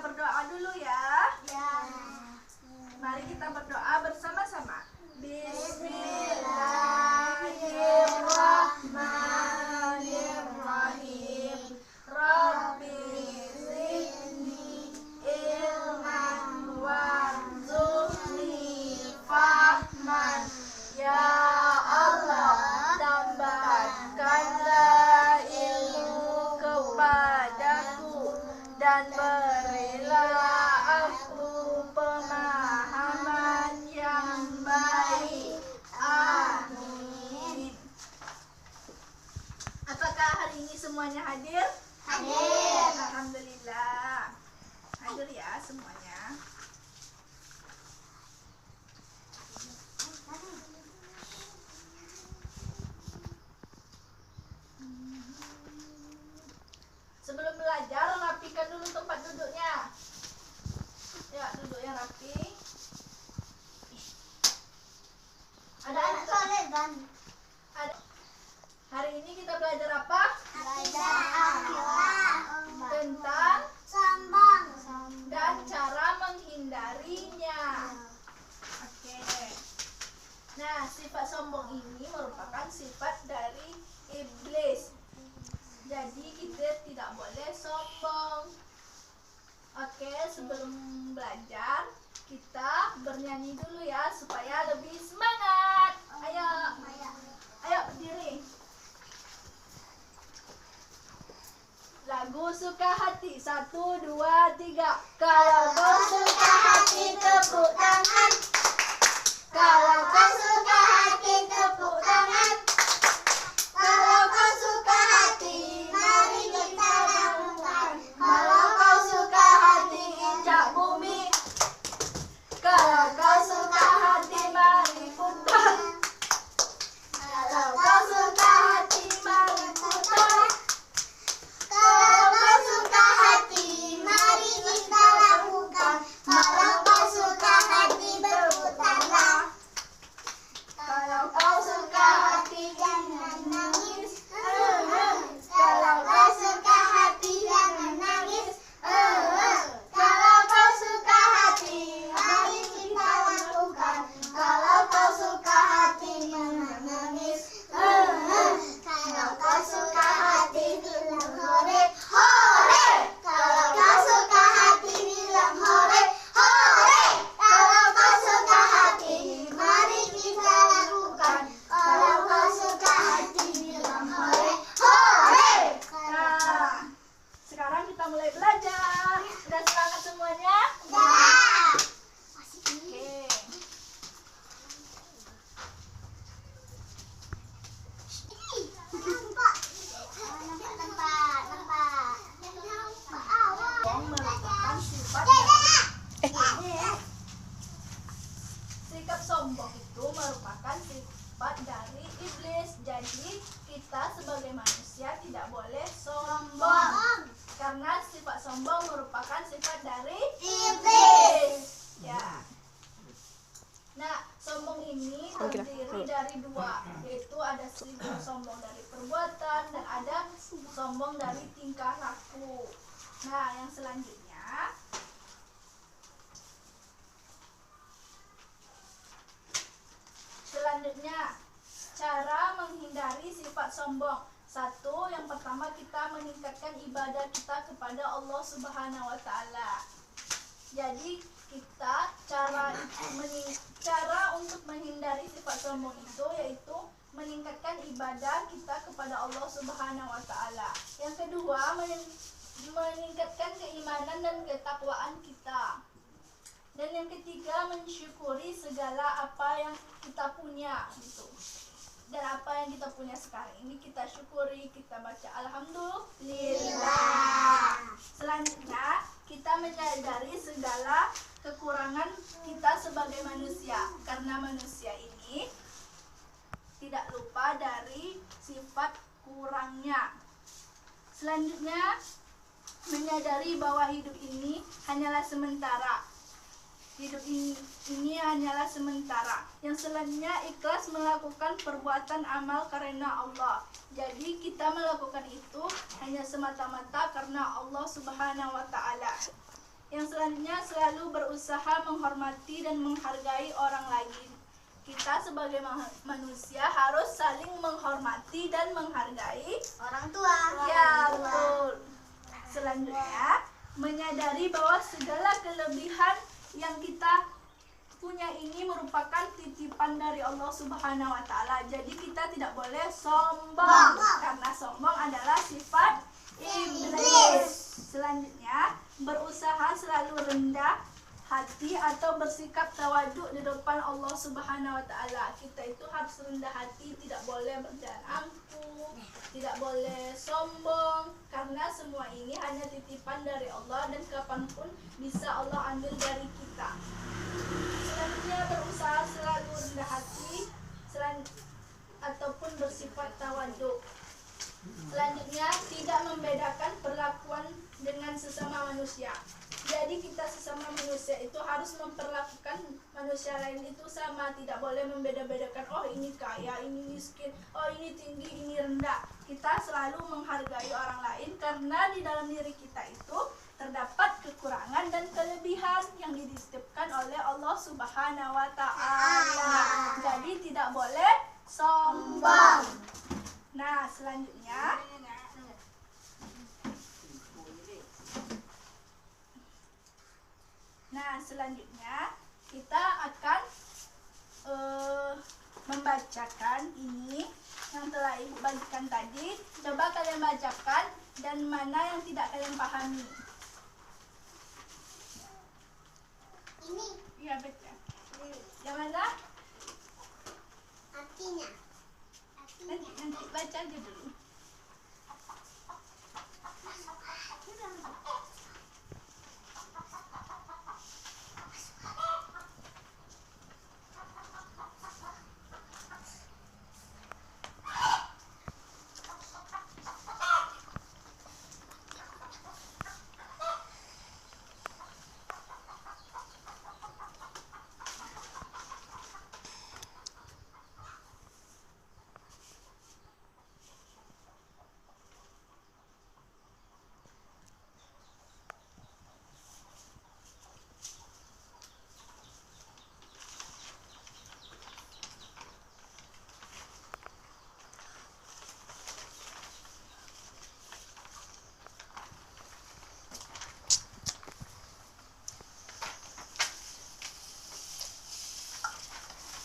berdoa dulu ya. Mari kita berdoa bersama-sama. Bismillahirrahmanirrahim. Rabbi zidni ilman warzuqni fahman. Ya Allah, tambahkanlah ilmu kepadaku dan berilah aku pemahaman yang baik. Amin. Apakah hari ini semuanya hadir? Hadir. Alhamdulillah. Hadir ya semuanya. Sebelum belajar, rapikan dulu tempat duduknya. Ya, duduk yang rapi. Ada anak soleh kan? Hari ini kita belajar apa? Belajar akhlak Tentang sombong dan cara menghindarinya. Oke. Nah, sifat sombong ini merupakan sifat dari iblis. Jadi kita tidak boleh sombong. Oke, sebelum belajar kita bernyanyi dulu ya supaya lebih semangat. Ayo, ayo berdiri. Lagu suka hati 1, 2, 3. Kalau kau suka hati tepuk tangan. Kalau kau suka hati tepuk tangan. Kalau kau suka hati, mari kita lakukan. Kalau kau suka hati, injak bumi. Kalau kau suka hati, mari putar. Kalau kau suka hati, mari putar. Kalau kau suka hati, mari kita lakukan. Kalau kau suka hati, berputarlah. Kalau kau suka hati, jangan nangis. Kalau kau suka hati, jangan nangis. Kalau kau suka hati, mari kita lakukan. Kalau kau suka hati, jangan nangis. Kalau kau suka hati, bilang hore, hore. Kalau kau suka hati, bilang hore, hore. Kalau kau suka hati, mari kita lakukan. Kalau kau suka hati, bilang hore, hore. Nah, sekarang kita mulai belajar. Udah semangat semuanya? Dah. Oke. Sombong merupakan sifat sikap sombong itu merupakan sifat dari iblis. Jadi kita sebagai manusia tidak boleh sombong. Karena sifat sombong merupakan sifat dari Iblis. Ya. Nah, sombong ini terdiri dari dua, yaitu ada sifat sombong dari perbuatan dan ada sombong dari tingkah laku. Nah, yang selanjutnya cara menghindari sifat sombong. Satu, yang pertama kita meningkatkan ibadah kita kepada Allah Subhanahu wa taala. Jadi kita cara untuk menghindari sifat sombong itu yaitu meningkatkan ibadah kita kepada Allah Subhanahu wa taala. Yang kedua, meningkatkan keimanan dan ketakwaan kita. Dan yang ketiga, mensyukuri segala apa yang kita punya gitu. Dan apa yang kita punya sekarang ini kita syukuri, kita baca alhamdulillah. Selanjutnya, kita menyadari segala kekurangan kita sebagai manusia, karena manusia ini tidak lupa dari sifat kurangnya. Selanjutnya, menyadari bahwa hidup ini hanyalah sementara. Hidup ini hanyalah sementara. Yang selanjutnya, ikhlas melakukan perbuatan amal karena Allah. Jadi kita melakukan itu hanya semata-mata karena Allah Subhanahu wa taala. Yang selanjutnya, selalu berusaha menghormati dan menghargai orang lain. Kita sebagai manusia harus saling menghormati dan menghargai Orang tua. ya, betul. Selanjutnya, menyadari bahwa segala kelebihan yang kita punya ini merupakan titipan dari Allah Subhanahu wa taala. Jadi kita tidak boleh sombong karena sombong adalah sifat iblis. Selanjutnya, berusaha selalu rendah hati atau bersikap tawaduk di depan Allah Subhanahu wa taala. Kita itu harus rendah hati, tidak boleh berjalan angkuh, tidak boleh sombong karena semua ini hanya titipan dari Allah dan kapanpun bisa Allah ambil dari kita. Selanjutnya, berusaha selalu rendah hati ataupun bersifat tawaduk. Selanjutnya, tidak membedakan perlakuan dengan sesama manusia. Jadi kita sesama manusia itu harus memperlakukan manusia lain itu sama, tidak boleh membeda-bedakan, oh ini kaya, ini miskin, oh ini tinggi, ini rendah. Kita selalu menghargai orang lain karena di dalam diri kita itu terdapat kekurangan dan kelebihan yang dititipkan oleh Allah Subhanahu wa taala. Jadi tidak boleh sombong. Nah, selanjutnya kita akan membacakan ini yang telah Ibu bagikan tadi. Coba kalian bacakan dan mana yang tidak kalian pahami. Ini. Iya, baca. Yang mana? Artinya. Nanti baca aja dulu.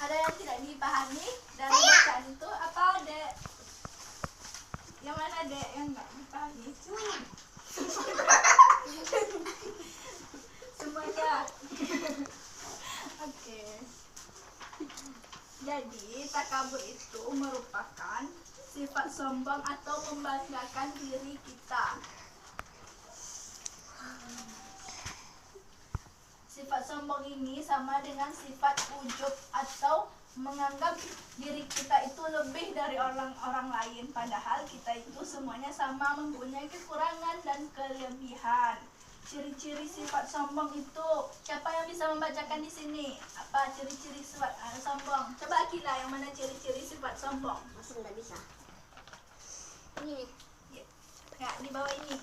Ada yang tidak dipahami dan bacaan itu apa, Dek? Yang mana, Dek, yang nggak dipahami? Semuanya. Semuanya. Oke. Jadi takabur itu merupakan sifat sombong atau membanggakan diri kita. Sifat sombong ini sama dengan sifat ujub atau menganggap diri kita itu lebih dari orang-orang lain, padahal kita itu semuanya sama, mempunyai kekurangan dan kelebihan. Ciri-ciri sifat sombong itu, siapa yang bisa membacakan di sini? Apa ciri-ciri sifat sombong? Coba Akila, yang mana ciri-ciri sifat sombong? Masuk nggak bisa. Ini. Ya, di bawah ini.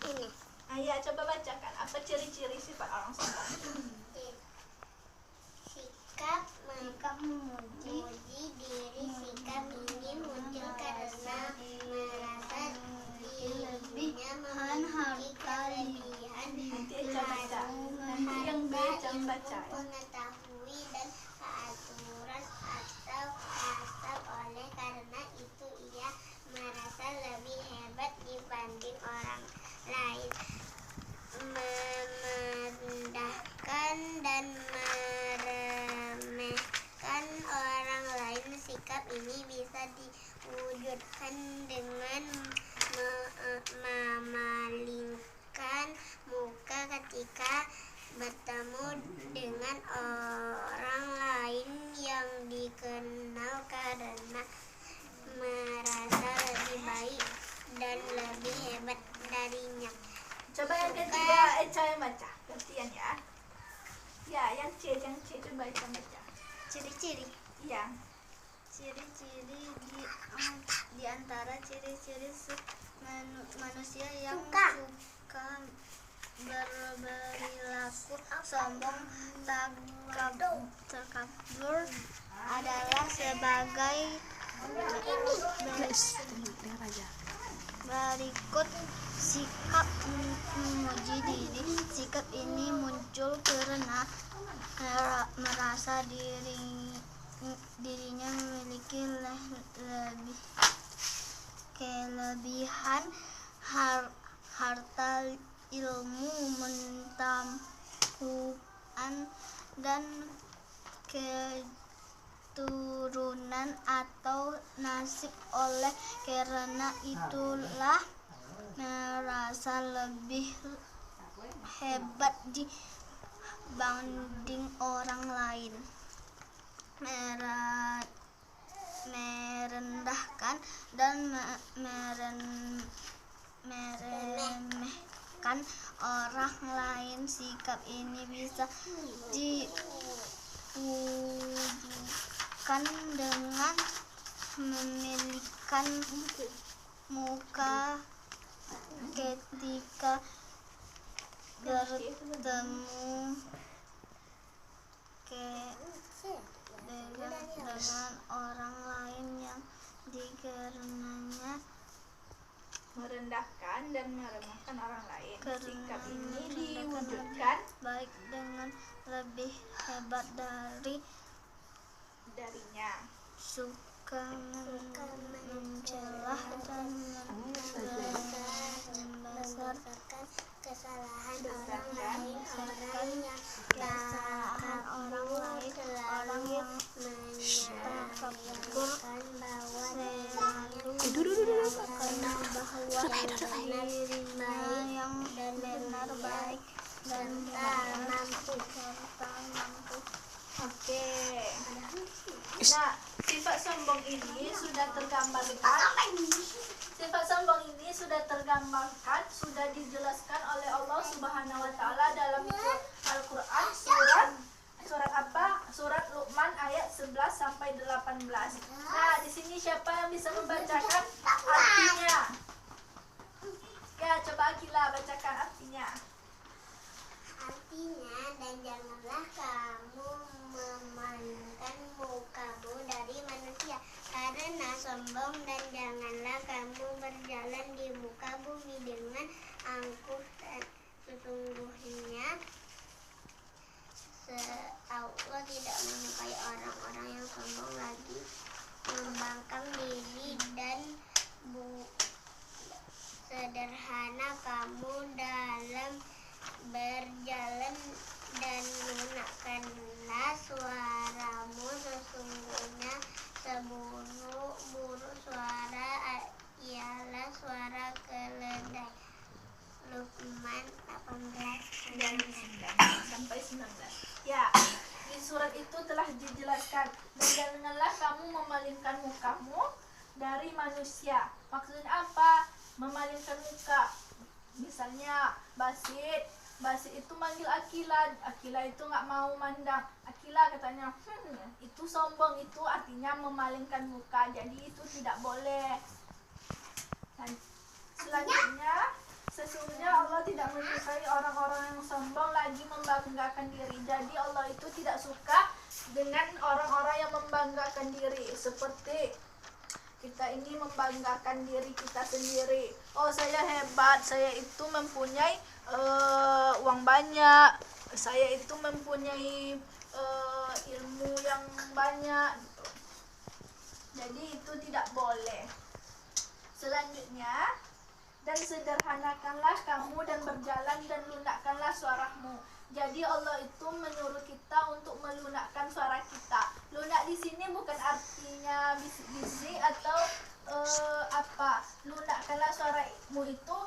Ini. Ya, coba bacakan. Apa ciri-ciri sifat orang sombong? Sikap memuji diri. Sikap ini muncul karena merasa dirinya memiliki kelebihan, Nanti Eca baca. Nanti yang B Eca baca. mengetahui dan aturan atau nasab. Oleh karena itu ia merasa lebih hebat dibanding orang lain, merendahkan dan meremehkan orang lain. Sikap ini bisa diwujudkan dengan memalingkan muka ketika bertemu dengan orang lain yang dikenal karena merasa lebih baik dan lebih hebat darinya. Coba yang ketiga Eca yang baca. Gantian ya. Ya, yang C coba Eca baca. Ciri-ciri. Iya. Ciri-ciri di antara ciri-ciri manusia yang Suka. suka berperilaku sombong takabur adalah sebagai berikut. Sikap memuji diri. Sikap ini muncul karena merasa dirinya memiliki kelebihan harta, ilmu, pengetahuan, dan keturunan atau nasib. Oleh karena itulah merasa lebih hebat dibanding orang lain. Merendahkan dan meremehkan orang lain. Sikap ini bisa diwujudkan dengan memilihkan muka ketika bertemu dengan orang lain yang dikarenanya Merendahkan dan meremehkan orang lain. Sikap ini diwujudkan baik dengan lebih hebat darinya. Suka mencela dan membesarkan kesalahan orang lain. Orang yang menyatakan bahwa dirinya yang benar, baik dan mampu. Oke. Nah, sifat sombong ini sudah tergambarkan, sudah dijelaskan oleh Allah Subhanahu wa taala dalam Al-Qur'an surat apa? Surat Luqman ayat 11 sampai 18. Nah, di sini siapa yang bisa membacakan artinya? Ya, coba Akila bacakan artinya. Artinya, dan janganlah kamu memalingkan mukamu dari manusia karena sombong, dan janganlah kamu berjalan di muka bumi dengan angkuh. Sesungguhnya Allah tidak menyukai orang-orang yang sombong lagi membangkang diri dan sederhana kamu dalam berjalan, dan lunakkanlah suaramu. Sesungguhnya seburuk-buruk suara ialah suara keledai. Luqman 18 Dan sampai 19. Ya, di surat itu telah dijelaskan, dan janganlah kamu memalingkan mukamu dari manusia. Maksudnya apa? Memalingkan muka. Misalnya Basit itu manggil Akila itu nggak mau mandang Akila, katanya itu sombong, itu artinya memalingkan muka, jadi itu tidak boleh. Dan selanjutnya, sesungguhnya Allah tidak menyukai orang-orang yang sombong lagi membanggakan diri. Jadi Allah itu tidak suka dengan orang-orang yang membanggakan diri, seperti kita ini membanggakan diri kita sendiri. Oh, saya hebat, saya itu mempunyai uang banyak, saya itu mempunyai ilmu yang banyak gitu. Jadi itu tidak boleh. Selanjutnya, dan sederhanakanlah kamu dan berjalan dan lunakkanlah suaramu. Jadi Allah itu menyuruh kita untuk melunakkan suara kita. Lunak di sini bukan artinya bisik-bisik atau apa. Lunakkanlah suaramu itu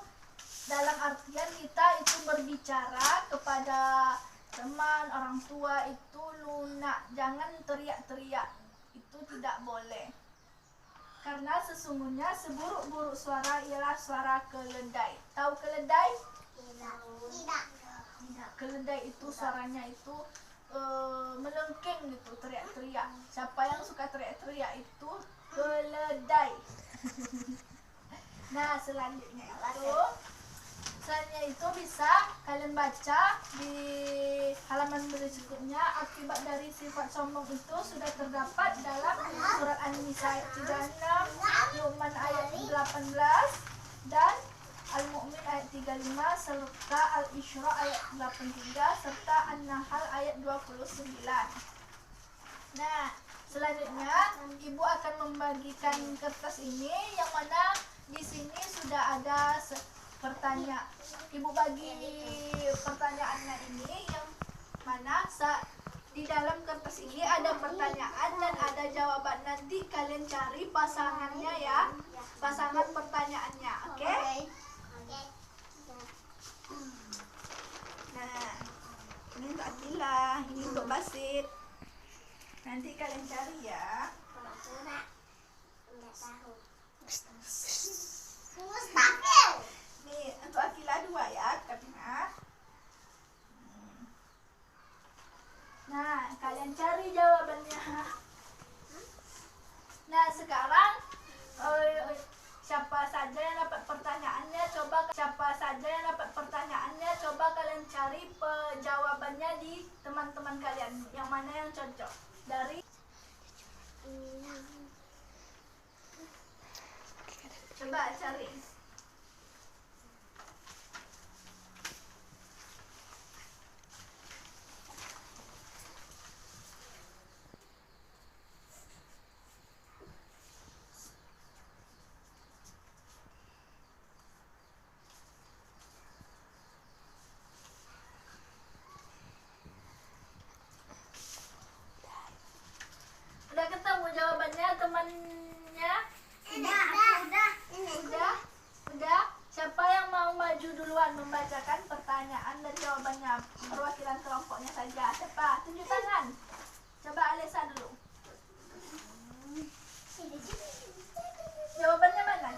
dalam artian kita itu berbicara kepada teman, orang tua itu lunak. Jangan teriak-teriak. Itu tidak boleh. Karena sesungguhnya seburuk-buruk suara ialah suara keledai. Tahu keledai? Tidak. Keledai itu suaranya itu melengking gitu, teriak-teriak. Siapa yang suka teriak-teriak itu keledai. Nah, selanjutnya itu Selanjutnya itu bisa kalian baca di halaman berikutnya. Akibat dari sifat sombong itu sudah terdapat dalam surat An-Nisa ayat 36, Luqman ayat 18, dan Al-Mu'min ayat 35, serta Al-Isra ayat 83, serta An-Nahl ayat 29. Nah, selanjutnya ibu akan membagikan kertas ini, yang mana di sini sudah ada pertanyaan. Ibu bagi pertanyaannya ini, yang mana di dalam kertas ini ada pertanyaan dan ada jawaban. Nanti kalian cari pasangannya ya, pasangan pertanyaannya, oke? Nah, ini untuk Atila, ini untuk Basit. Nanti kalian cari ya. Nih, untuk Akila 2 ya, karena. Nah, kalian cari jawabannya. Nah, sekarang siapa saja yang dapat pertanyaannya, coba kalian cari jawabannya di teman-teman kalian. Yang mana yang cocok? Dari coba cari. Udah ketemu jawabannya temannya? Udah. Siapa yang mau maju duluan membacakan pertanyaan dan jawabannya? Perwakilan kelompoknya saja. Siapa? Tunjuk tangan. Coba Alisa dulu. Jawabannya mana?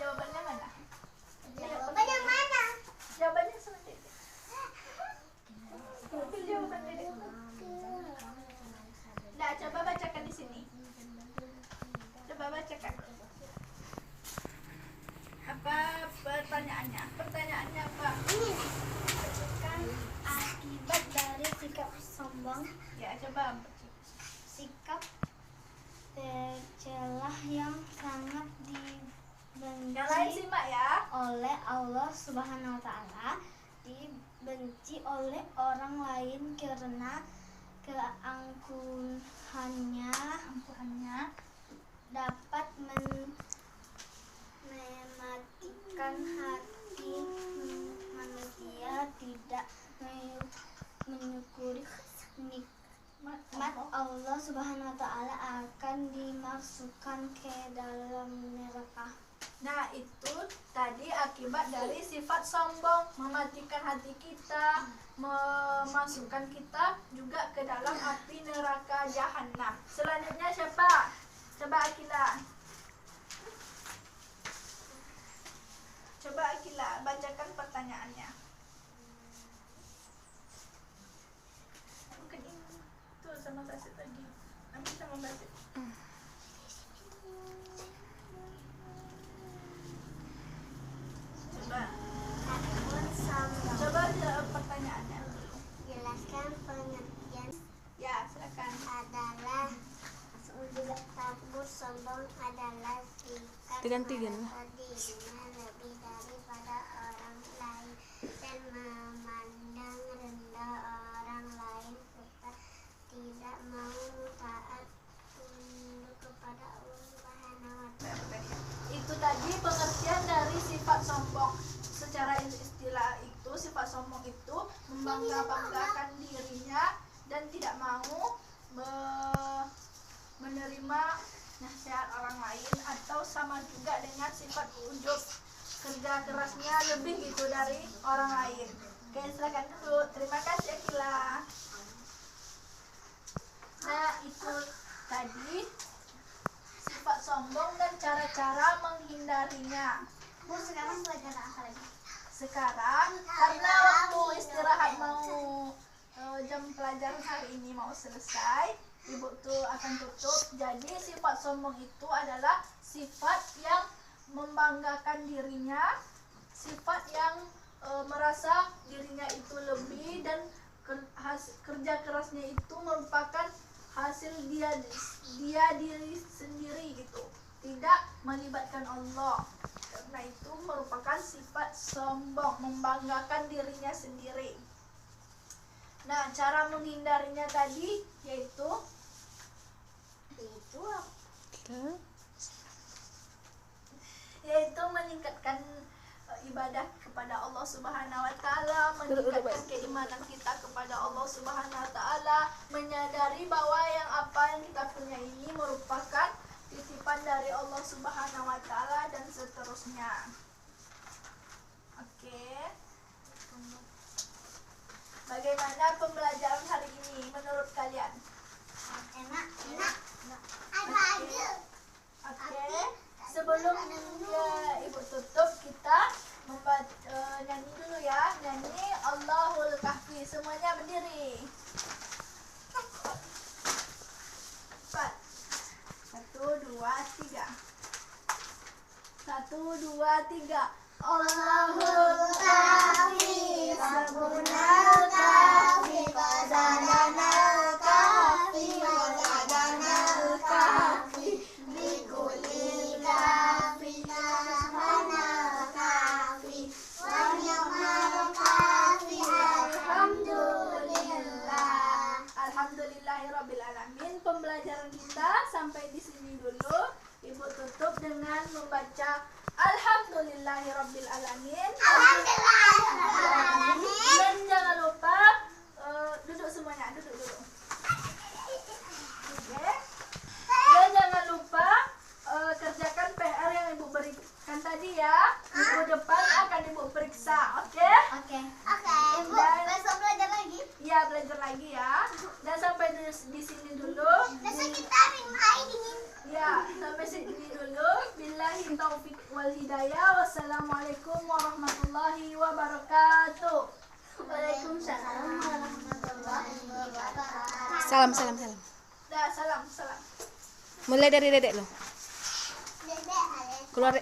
Jawabannya seperti itu. Jawabannya. Nah, coba bacakan di sini. Coba bacakan. Apa pertanyaannya? Pertanyaannya apa? Kan akibat dari sikap sombong, Ya, coba. sikap tercela yang sangat Yang lain dibenci simak ya. oleh Allah Subhanahu wa Ta'ala, dibenci oleh orang lain karena keangkuhannya dapat mematikan hati manusia, tidak menyukuri nikmat Allah Subhanahu wa Ta'ala, akan dimasukkan ke dalam neraka. Nah, itu tadi akibat dari sifat sombong, mematikan hati kita, memasukkan kita juga ke dalam api neraka jahanam. Selanjutnya siapa? Coba Akila. Coba Akila bacakan pertanyaannya. Bukan ini. Tuh sama Basit lagi. Ambil sama Basit. Coba jawab pertanyaannya dulu. Jelaskan pengertian Ya, silakan. adalah takbur. Sombong adalah sikap Ganti-ganti. merasa dirinya lebih daripada orang lain dan memandang rendah orang lain, serta tidak mau taat tunduk kepada Allah Subhanahu wa Ta'ala. Itu tadi pengertian dari sifat sombong. Secara istilah itu, sifat sombong itu membangga-banggakan dirinya dan tidak mau menerima nasihat orang lain, atau sama juga dengan sifat ujub, kerja kerasnya lebih gitu dari orang lain. Oke, silakan dulu. Terima kasih Akila. Nah, itu tadi sifat sombong dan cara-cara menghindarinya. Bu, sekarang pelajaran apa lagi? Sekarang karena waktu istirahat mau jam pelajaran hari ini mau selesai, ibu tuh akan tutup. Jadi sifat sombong itu adalah sifat yang membanggakan dirinya, sifat yang merasa dirinya itu lebih dan kerja kerasnya itu merupakan hasil dia diri sendiri gitu, tidak melibatkan Allah. Karena itu merupakan sifat sombong, membanggakan dirinya sendiri. Nah, cara menghindarinya tadi yaitu meningkatkan ibadah kepada Allah Subhanahu wa taala, meningkatkan keimanan kita kepada Allah Subhanahu wa taala, menyadari bahwa apa yang kita punya ini merupakan titipan dari Allah Subhanahu wa taala dan seterusnya. Oke. Bagaimana pembelajaran hari ini menurut kalian? Enak. Ada aja. Oke. Sebelum Ibu tutup, kita nyanyi dulu ya. Nyanyi Allahul Kahfi. Semuanya berdiri. 4 1 2 3. 1 2 3. Allahul Kahfi, Rabbunal Kahfi, Fazalanal Kahfi, Wazadanal Kahfi, Bikulil Kahfi, Nasbanal Kahfi, Wa ni'mal Kahfi, Alhamdulillah. Alhamdulillahirabbil alamin. Pembelajaran kita sampai di sini dulu. Ibu tutup dengan membaca Alhamdulillahirabbil alamin. Alhamdulillah. Dan jangan lupa duduk semuanya, duduk dulu. Oke. Dan jangan lupa kerjakan PR yang Ibu berikan tadi ya. Minggu depan akan Ibu periksa, oke? Oke. Ibu, besok belajar lagi. Iya, belajar lagi ya. Dan sampai di sini dulu. Besok kita main dingin. Ya, sampai sini dulu. Billahi taufik wal hidayah. Wassalamualaikum warahmatullahi wabarakatuh. Waalaikumsalam warahmatullahi wabarakatuh. Salam. Dah, salam. Mulai dari dedek lo. Dedek, Keluar.